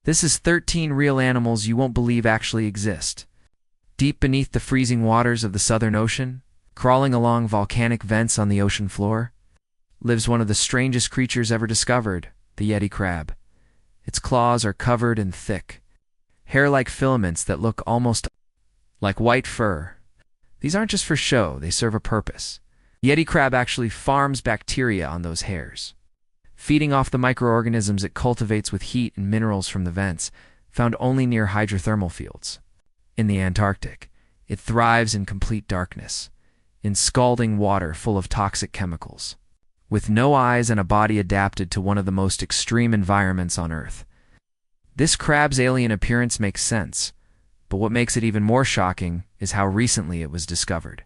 This is 13 real animals you won't believe actually exist. Deep beneath the freezing waters of the Southern Ocean, crawling along volcanic vents on the ocean floor, lives one of the strangest creatures ever discovered, the Yeti crab. Its claws are covered in thick, hair-like filaments that look almost like white fur. These aren't just for show, they serve a purpose. The Yeti crab actually farms bacteria on those hairs, feeding off the microorganisms it cultivates with heat and minerals from the vents, found only near hydrothermal fields. In the Antarctic, it thrives in complete darkness, in scalding water full of toxic chemicals, with no eyes and a body adapted to one of the most extreme environments on Earth. This crab's alien appearance makes sense, but what makes it even more shocking is how recently it was discovered.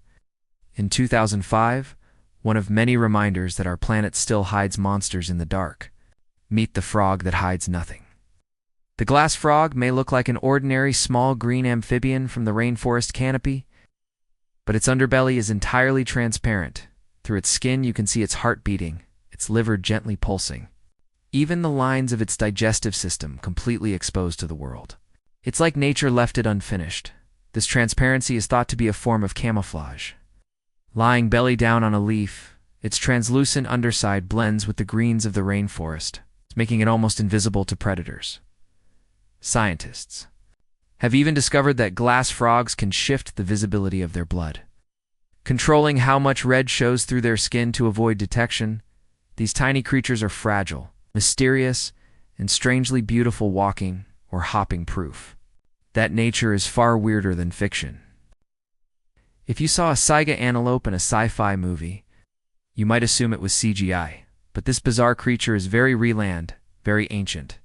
In 2005, one of many reminders that our planet still hides monsters in the dark. Meet the frog that hides nothing. The glass frog may look like an ordinary small green amphibian from the rainforest canopy, but its underbelly is entirely transparent. Through its skin you can see its heart beating, its liver gently pulsing, even the lines of its digestive system completely exposed to the world. It's like nature left it unfinished. This transparency is thought to be a form of camouflage. Lying belly down on a leaf, its translucent underside blends with the greens of the rainforest, making it almost invisible to predators. Scientists have even discovered that glass frogs can shift the visibility of their blood, controlling how much red shows through their skin to avoid detection. These tiny creatures are fragile, mysterious, and strangely beautiful, walking or hopping proof that nature is far weirder than fiction. If you saw a saiga antelope in a sci-fi movie, you might assume it was CGI, but this bizarre creature is very reland, very ancient.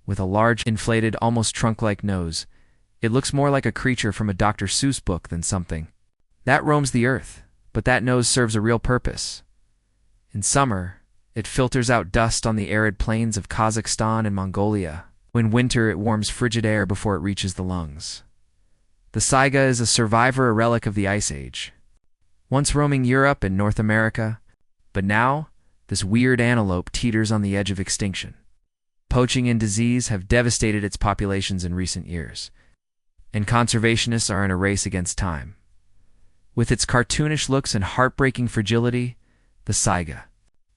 With a large, inflated, almost trunk-like nose, it looks more like a creature from a Dr. Seuss book than something that roams the earth, but that nose serves a real purpose. In summer, it filters out dust on the arid plains of Kazakhstan and Mongolia. In winter, it warms frigid air before it reaches the lungs. The saiga is a survivor, a relic of the Ice Age, once roaming Europe and North America, but now this weird antelope teeters on the edge of extinction. Poaching and disease have devastated its populations in recent years, and conservationists are in a race against time. With its cartoonish looks and heartbreaking fragility, the saiga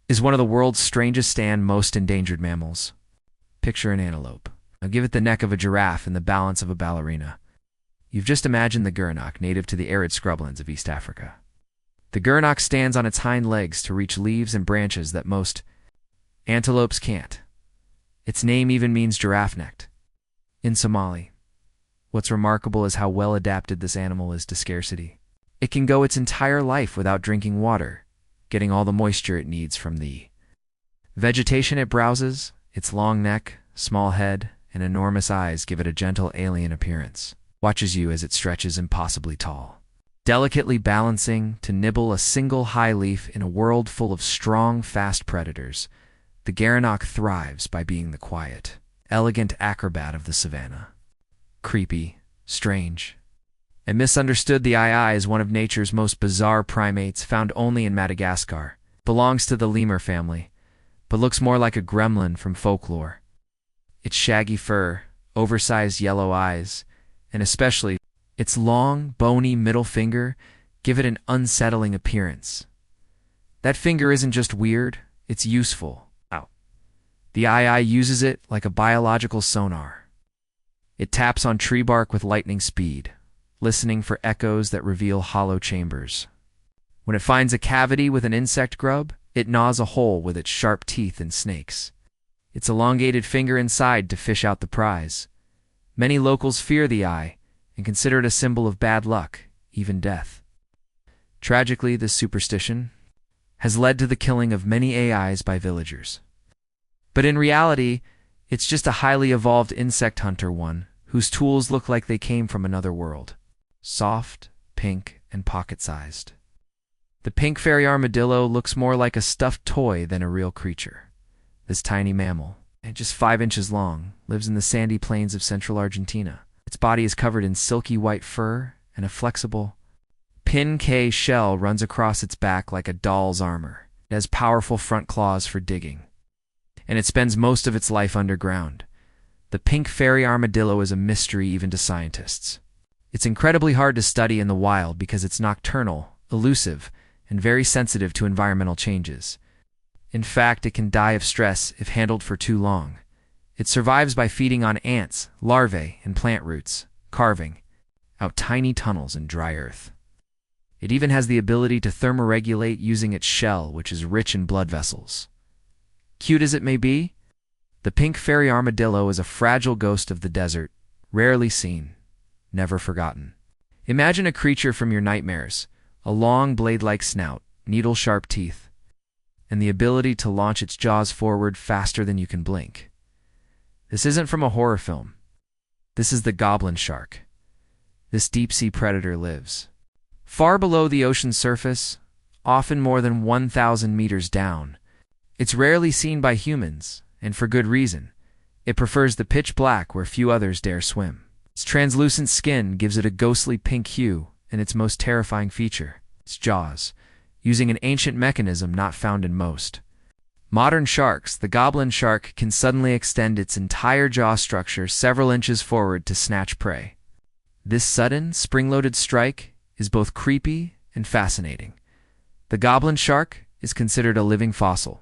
is one of the world's strangest and most endangered mammals. Picture an antelope. Now give it the neck of a giraffe and the balance of a ballerina. You've just imagined the gerenok, native to the arid scrublands of East Africa. The gerenok stands on its hind legs to reach leaves and branches that most antelopes can't. Its name even means giraffe-necked in Somali. What's remarkable is how well adapted this animal is to scarcity. It can go its entire life without drinking water, getting all the moisture it needs from the vegetation it browses. Its long neck, small head, and enormous eyes give it a gentle alien appearance. Watches you as it stretches impossibly tall, delicately balancing to nibble a single high leaf in a world full of strong, fast predators. The gerenok thrives by being the quiet, elegant acrobat of the savannah. Creepy, strange, and misunderstood, the ii is one of nature's most bizarre primates, found only in Madagascar. Belongs to the lemur family, but looks more like a gremlin from folklore. Its shaggy fur, oversized yellow eyes, and especially its long, bony middle finger give it an unsettling appearance. That finger isn't just weird, it's useful. The ii uses it like a biological sonar. It taps on tree bark with lightning speed, listening for echoes that reveal hollow chambers. When it finds a cavity with an insect grub, it gnaws a hole with its sharp teeth and snakes its elongated finger inside to fish out the prize. Many locals fear the eye and consider it a symbol of bad luck, even death. Tragically, this superstition has led to the killing of many AIs by villagers. But in reality, it's just a highly evolved insect hunter, one whose tools look like they came from another world. Soft, pink, and pocket-sized. The pink fairy armadillo looks more like a stuffed toy than a real creature. This tiny mammal, and just 5 inches long, lives in the sandy plains of central Argentina. Its body is covered in silky white fur, and a flexible pin-K shell runs across its back like a doll's armor. It has powerful front claws for digging, and it spends most of its life underground, The pink fairy armadillo is a mystery even to scientists. It's incredibly hard to study in the wild because it's nocturnal, elusive, and very sensitive to environmental changes. In fact, it can die of stress if handled for too long. It survives by feeding on ants, larvae, and plant roots, carving out tiny tunnels in dry earth. It even has the ability to thermoregulate using its shell, which is rich in blood vessels. Cute as it may be, the pink fairy armadillo is a fragile ghost of the desert, rarely seen, never forgotten. Imagine a creature from your nightmares, a long blade-like snout, needle-sharp teeth, and the ability to launch its jaws forward faster than you can blink. This isn't from a horror film. This is the goblin shark. This deep-sea predator lives far below the ocean's surface, often more than 1,000 meters down. It's rarely seen by humans, and for good reason. It prefers the pitch black where few others dare swim. Its translucent skin gives it a ghostly pink hue, and its most terrifying feature, its jaws, using an ancient mechanism not found in most modern sharks. The goblin shark can suddenly extend its entire jaw structure several inches forward to snatch prey. This sudden, spring-loaded strike is both creepy and fascinating. The goblin shark is considered a living fossil,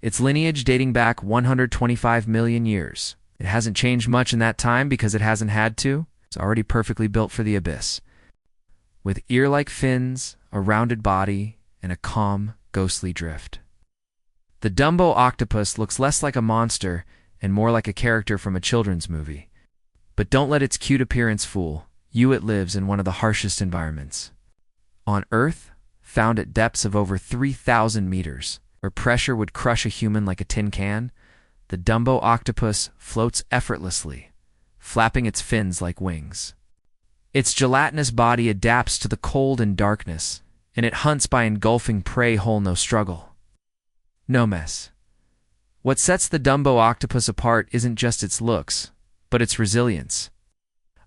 its lineage dating back 125 million years. It hasn't changed much in that time because it hasn't had to. It's already perfectly built for the abyss. With ear-like fins, a rounded body, and a calm, ghostly drift. The Dumbo octopus looks less like a monster and more like a character from a children's movie. But don't let its cute appearance fool you. It lives in one of the harshest environments on Earth, found at depths of over 3,000 meters, where pressure would crush a human like a tin can. The Dumbo octopus floats effortlessly, flapping its fins like wings. Its gelatinous body adapts to the cold and darkness, and it hunts by engulfing prey whole, no struggle, no mess. What sets the Dumbo octopus apart isn't just its looks, but its resilience.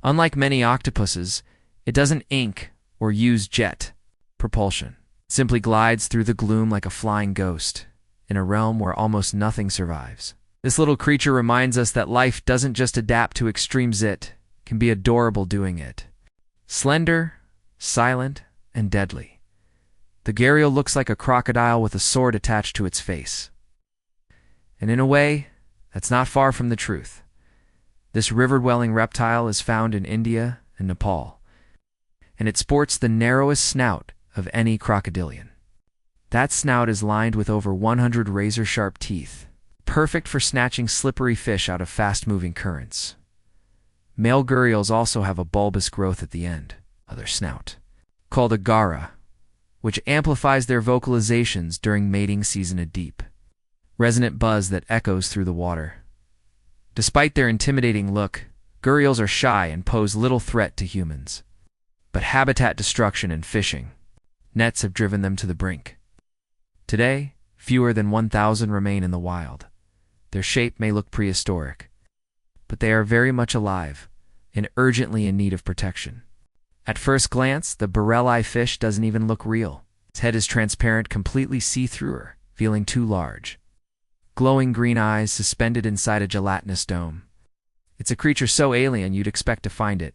Unlike many octopuses, it doesn't ink or use jet propulsion. It simply glides through the gloom like a flying ghost, in a realm where almost nothing survives. This little creature reminds us that life doesn't just adapt to extremes, it can be adorable doing it. Slender, silent, and deadly. The gharial looks like a crocodile with a sword attached to its face. And in a way, that's not far from the truth. This river-dwelling reptile is found in India and Nepal, and it sports the narrowest snout of any crocodilian. That snout is lined with over 100 razor-sharp teeth, perfect for snatching slippery fish out of fast-moving currents. Male gharials also have a bulbous growth at the end of their snout, called a gara, which amplifies their vocalizations during mating season, a deep, resonant buzz that echoes through the water. Despite their intimidating look, gharials are shy and pose little threat to humans. But habitat destruction and fishing nets have driven them to the brink. Today, fewer than 1,000 remain in the wild. Their shape may look prehistoric, but they are very much alive and urgently in need of protection. At first glance, the barrel-eye fish doesn't even look real. Its head is transparent, completely see-through, feeling too large. Glowing green eyes suspended inside a gelatinous dome. It's a creature so alien you'd expect to find it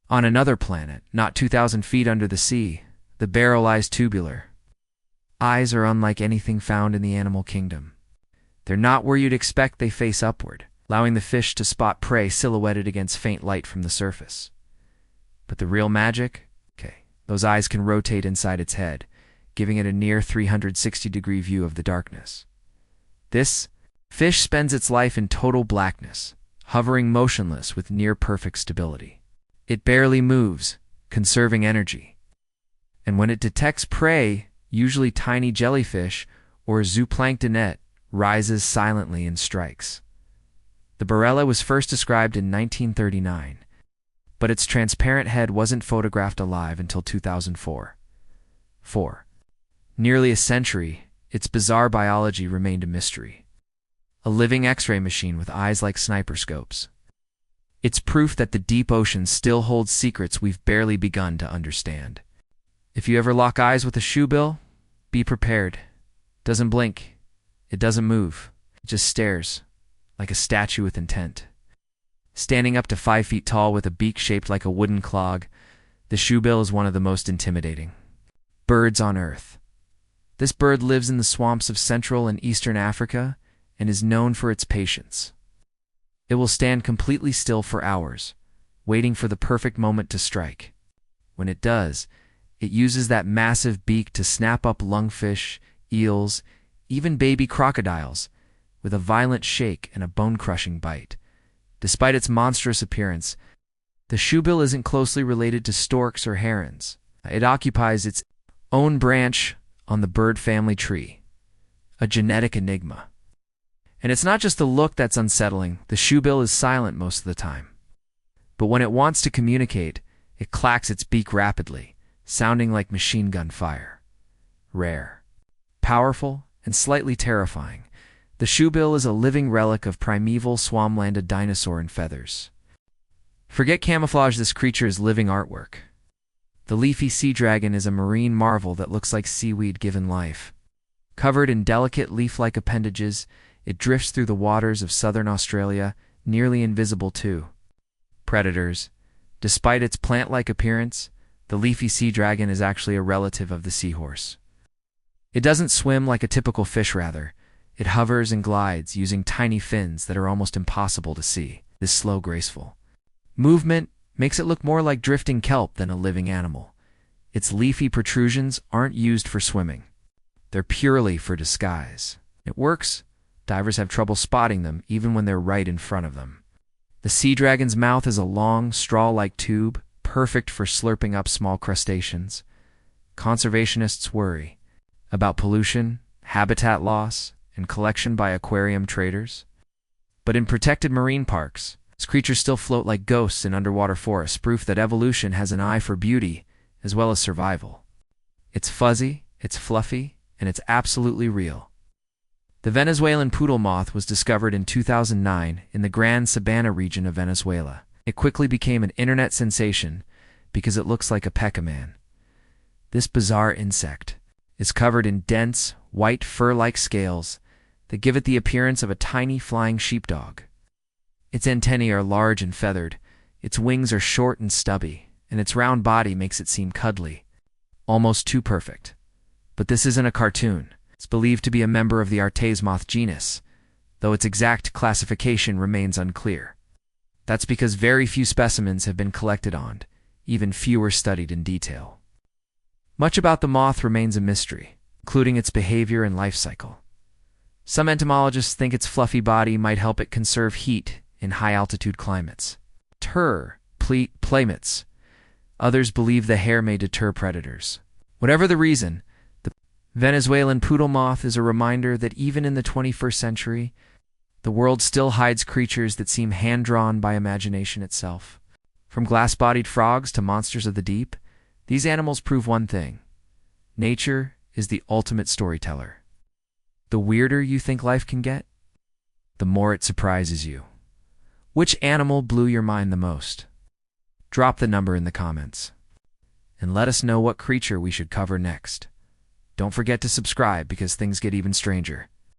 on another planet, not 2,000 feet under the sea. The barrel-eyes tubular eyes are unlike anything found in the animal kingdom. They're not where you'd expect. They face upward, allowing the fish to spot prey silhouetted against faint light from the surface. But the real magic? Those eyes can rotate inside its head, giving it a near 360-degree view of the darkness. This fish spends its life in total blackness, hovering motionless with near-perfect stability. It barely moves, conserving energy. And when it detects prey, usually tiny jellyfish or zooplankton, it rises silently and strikes. The barella was first described in 1939, but its transparent head wasn't photographed alive until 2004. For nearly a century, its bizarre biology remained a mystery. A living X-ray machine with eyes like sniper scopes. It's proof that the deep ocean still holds secrets we've barely begun to understand. If you ever lock eyes with a shoebill, be prepared. It doesn't blink. It doesn't move. It just stares, like a statue with intent. Standing up to 5 feet tall with a beak shaped like a wooden clog, the shoebill is one of the most intimidating birds on Earth. This bird lives in the swamps of Central and Eastern Africa and is known for its patience. It will stand completely still for hours, waiting for the perfect moment to strike. When it does, it uses that massive beak to snap up lungfish, eels, even baby crocodiles, with a violent shake and a bone-crushing bite. Despite its monstrous appearance, the shoebill isn't closely related to storks or herons. It occupies its own branch on the bird family tree, a genetic enigma. And it's not just the look that's unsettling. The shoebill is silent most of the time. But when it wants to communicate, it clacks its beak rapidly, sounding like machine gun fire. Rare, powerful, and slightly terrifying, the shoebill is a living relic of primeval swarm-landed dinosaur in feathers. Forget camouflage, this creature is living artwork. The leafy sea dragon is a marine marvel that looks like seaweed given life. Covered in delicate leaf-like appendages, it drifts through the waters of southern Australia, nearly invisible to predators. Despite its plant-like appearance, the leafy sea dragon is actually a relative of the seahorse. It doesn't swim like a typical fish, rather. It hovers and glides using tiny fins that are almost impossible to see. This slow, graceful movement makes it look more like drifting kelp than a living animal. Its leafy protrusions aren't used for swimming. They're purely for disguise. It works. Divers have trouble spotting them even when they're right in front of them. The sea dragon's mouth is a long, straw-like tube, perfect for slurping up small crustaceans. Conservationists worry about pollution, habitat loss, and collection by aquarium traders. But in protected marine parks, these creatures still float like ghosts in underwater forests, proof that evolution has an eye for beauty as well as survival. It's fuzzy, it's fluffy, and it's absolutely real. The Venezuelan poodle moth was discovered in 2009 in the Gran Sabana region of Venezuela. It quickly became an internet sensation because it looks like a peckaman. This bizarre insect is covered in dense, white fur-like scales that give it the appearance of a tiny flying sheepdog. Its antennae are large and feathered, its wings are short and stubby, and its round body makes it seem cuddly, almost too perfect. But this isn't a cartoon. It's believed to be a member of the Artes moth genus, though its exact classification remains unclear. That's because very few specimens have been collected on, even fewer studied in detail. Much about the moth remains a mystery, including its behavior and life cycle. Some entomologists think its fluffy body might help it conserve heat in high-altitude climates. Playmates. Others believe the hair may deter predators. Whatever the reason, the Venezuelan poodle moth is a reminder that even in the 21st century, the world still hides creatures that seem hand-drawn by imagination itself. From glass-bodied frogs to monsters of the deep, these animals prove one thing: nature is the ultimate storyteller. The weirder you think life can get, the more it surprises you. Which animal blew your mind the most? Drop the number in the comments, and let us know what creature we should cover next. Don't forget to subscribe because things get even stranger.